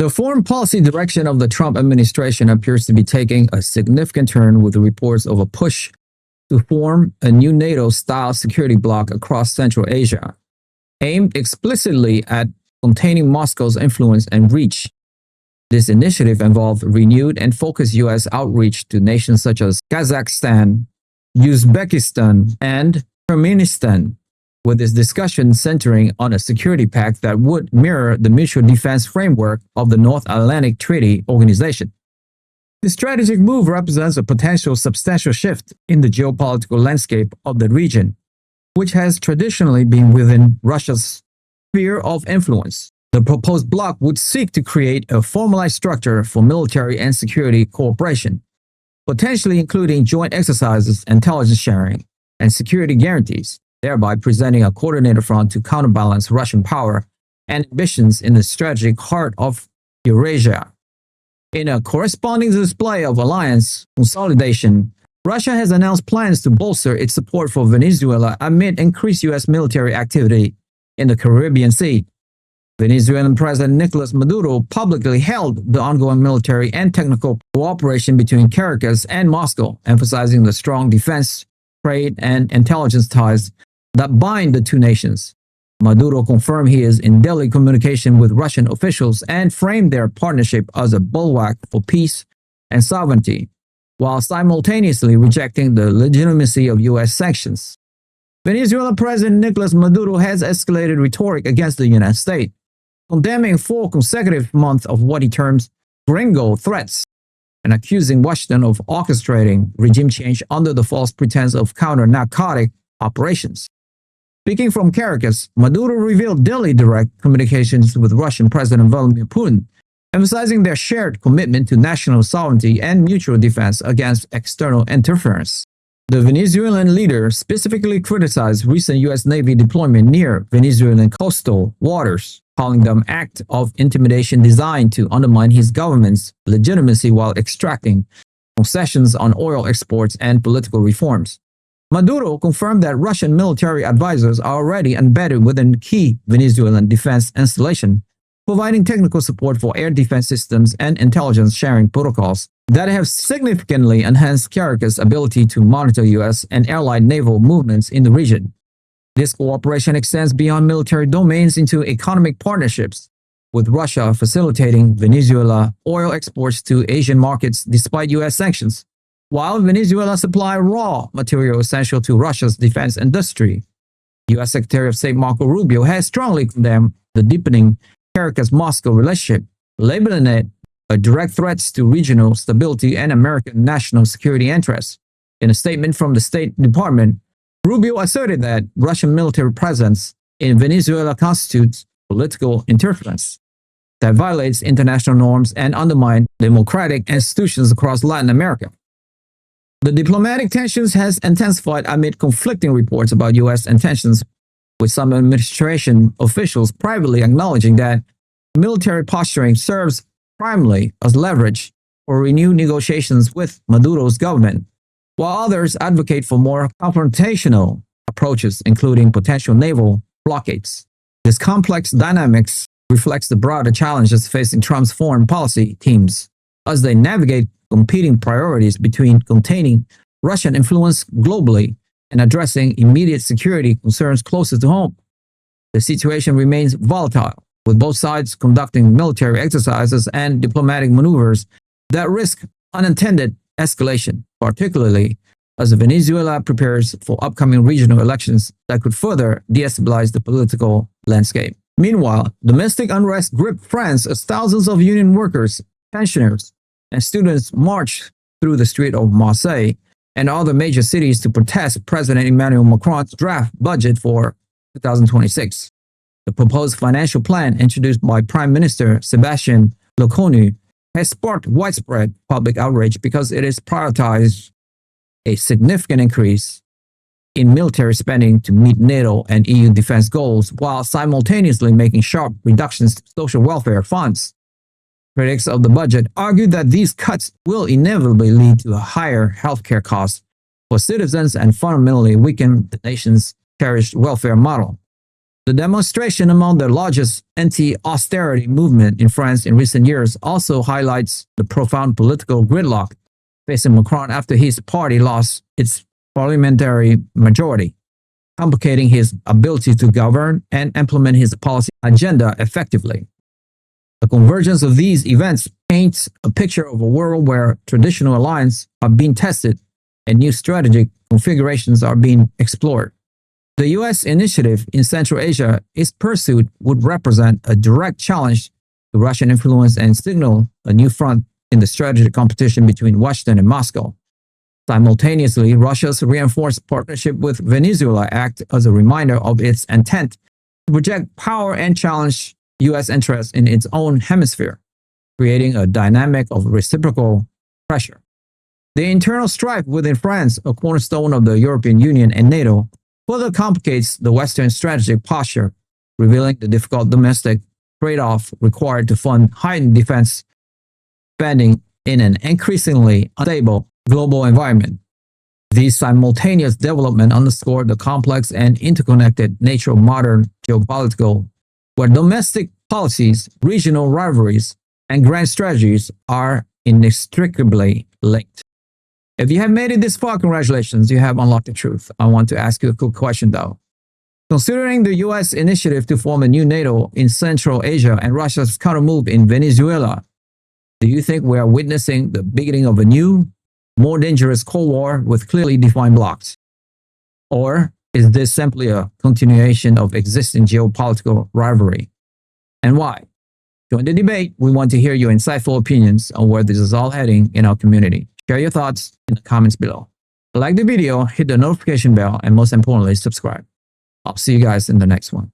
The foreign policy direction of the Trump administration appears to be taking a significant turn with reports of a push to form a new NATO-style security bloc across Central Asia, aimed explicitly at containing Moscow's influence and reach. This initiative involved renewed and focused U.S. outreach to nations such as Kazakhstan, Uzbekistan, and Turkmenistan, with its discussion centering on a security pact that would mirror the mutual defense framework of the North Atlantic Treaty Organization. This strategic move represents a potential substantial shift in the geopolitical landscape of the region, which has traditionally been within Russia's sphere of influence. The proposed bloc would seek to create a formalized structure for military and security cooperation, potentially including joint exercises, intelligence sharing, and security guarantees, thereby presenting a coordinated front to counterbalance Russian power and ambitions in the strategic heart of Eurasia. In a corresponding display of alliance consolidation, Russia has announced plans to bolster its support for Venezuela amid increased U.S. military activity in the Caribbean Sea. Venezuelan President Nicolas Maduro publicly hailed the ongoing military and technical cooperation between Caracas and Moscow, emphasizing the strong defense, trade, and intelligence ties that bind the two nations. Maduro confirmed he is in daily communication with Russian officials and framed their partnership as a bulwark for peace and sovereignty, while simultaneously rejecting the legitimacy of U.S. sanctions. Venezuelan President Nicolas Maduro has escalated rhetoric against the United States, condemning 4 consecutive months of what he terms Gringo threats and accusing Washington of orchestrating regime change under the false pretense of counter-narcotic operations. Speaking from Caracas, Maduro revealed daily direct communications with Russian President Vladimir Putin, emphasizing their shared commitment to national sovereignty and mutual defense against external interference. The Venezuelan leader specifically criticized recent U.S. Navy deployment near Venezuelan coastal waters, calling them an act of intimidation designed to undermine his government's legitimacy while extracting concessions on oil exports and political reforms. Maduro confirmed that Russian military advisors are already embedded within key Venezuelan defense installations, providing technical support for air defense systems and intelligence sharing protocols that have significantly enhanced Caracas' ability to monitor U.S. and allied naval movements in the region. This cooperation extends beyond military domains into economic partnerships, with Russia facilitating Venezuela oil exports to Asian markets despite U.S. sanctions, while Venezuela supplies raw material essential to Russia's defense industry. U.S. Secretary of State Marco Rubio has strongly condemned the deepening Caracas-Moscow relationship, labeling it a direct threat to regional stability and American national security interests. In a statement from the State Department, Rubio asserted that Russian military presence in Venezuela constitutes political interference that violates international norms and undermines democratic institutions across Latin America. The diplomatic tensions has intensified amid conflicting reports about U.S. intentions, with some administration officials privately acknowledging that military posturing serves primarily as leverage for renewed negotiations with Maduro's government, while others advocate for more confrontational approaches, including potential naval blockades. This complex dynamics reflects the broader challenges facing Trump's foreign policy teams as they navigate competing priorities between containing Russian influence globally and addressing immediate security concerns closest to home. The situation remains volatile, with both sides conducting military exercises and diplomatic maneuvers that risk unintended escalation, particularly as Venezuela prepares for upcoming regional elections that could further destabilize the political landscape. Meanwhile, domestic unrest gripped France as thousands of union workers, pensioners, and students marched through the streets of Marseille and other major cities to protest President Emmanuel Macron's draft budget for 2026. The proposed financial plan introduced by Prime Minister Sebastien Lecornu has sparked widespread public outrage because it has prioritized a significant increase in military spending to meet NATO and EU defense goals while simultaneously making sharp reductions to social welfare funds. Critics of the budget argued that these cuts will inevitably lead to a higher healthcare costs for citizens and fundamentally weaken the nation's cherished welfare model. The demonstration among the largest anti-austerity movement in France in recent years also highlights the profound political gridlock facing Macron after his party lost its parliamentary majority, complicating his ability to govern and implement his policy agenda effectively. The convergence of these events paints a picture of a world where traditional alliances are being tested and new strategic configurations are being explored. The US initiative in Central Asia, if pursued, would represent a direct challenge to Russian influence and signal a new front in the strategic competition between Washington and Moscow. Simultaneously, Russia's reinforced partnership with Venezuela acts as a reminder of its intent to project power and challenge US interests in its own hemisphere, creating a dynamic of reciprocal pressure. The internal strife within France, a cornerstone of the European Union and Nato, further complicates the Western strategic posture, revealing the difficult domestic trade-off required to fund heightened defense spending in an increasingly unstable global environment. These simultaneous developments underscore the complex and interconnected nature of modern geopolitical, where domestic policies, regional rivalries, and grand strategies are inextricably linked. If you have made it this far, congratulations, you have unlocked the truth. I want to ask you a quick question though. Considering the US initiative to form a new NATO in Central Asia and Russia's countermove in Venezuela, do you think we are witnessing the beginning of a new, more dangerous Cold War with clearly defined blocks? Or is this simply a continuation of existing geopolitical rivalry? And why? Join the debate. We want to hear your insightful opinions on where this is all heading in our community. Share your thoughts in the comments below. Like the video, hit the notification bell, and most importantly, subscribe. I'll see you guys in the next one.